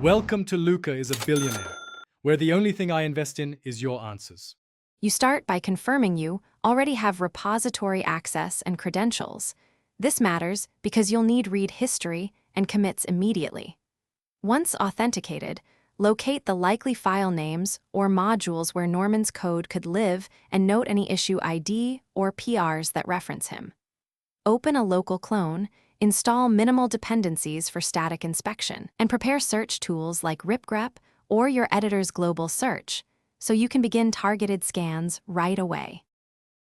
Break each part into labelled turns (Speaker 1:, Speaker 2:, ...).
Speaker 1: Welcome to Luca is a Billionaire, where the only thing I invest in is your answers.
Speaker 2: You start by confirming you already have repository access and credentials. This matters because you'll need read history and commits immediately. Once authenticated, locate the likely file names or modules where Norman's code could live and note any issue ID or PRs that reference him. Open a local clone, install minimal dependencies for static inspection, and prepare search tools like ripgrep or your editor's global search so you can begin targeted scans right away.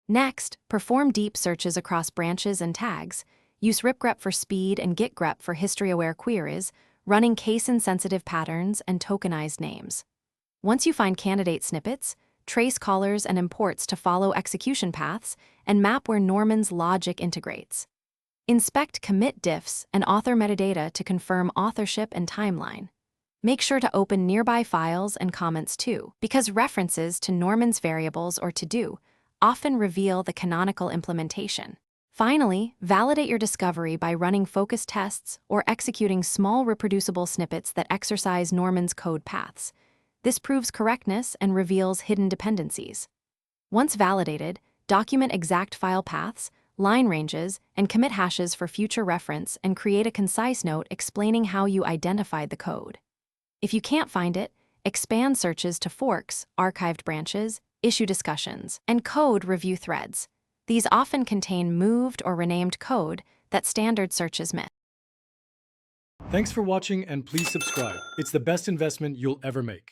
Speaker 2: Next, perform deep searches across branches and tags. Use ripgrep for speed and gitgrep for history-aware queries, running case-insensitive patterns and tokenized names. Once you find candidate snippets, trace callers and imports to follow execution paths and map where Norman's logic integrates. Inspect commit diffs and author metadata to confirm authorship and timeline. Make sure to open nearby files and comments too, because references to Norman's variables or to-do often reveal the canonical implementation. Finally, validate your discovery by running focus tests or executing small reproducible snippets that exercise Norman's code paths. This proves correctness and reveals hidden dependencies. Once validated, document exact file paths, line ranges, and commit hashes for future reference and create a concise note explaining how you identified the code. If you can't find it, expand searches to forks, archived branches, issue discussions, and code review threads. These often contain moved or renamed code that standard searches miss.
Speaker 1: Thanks for watching and please subscribe. It's the best investment you'll ever make.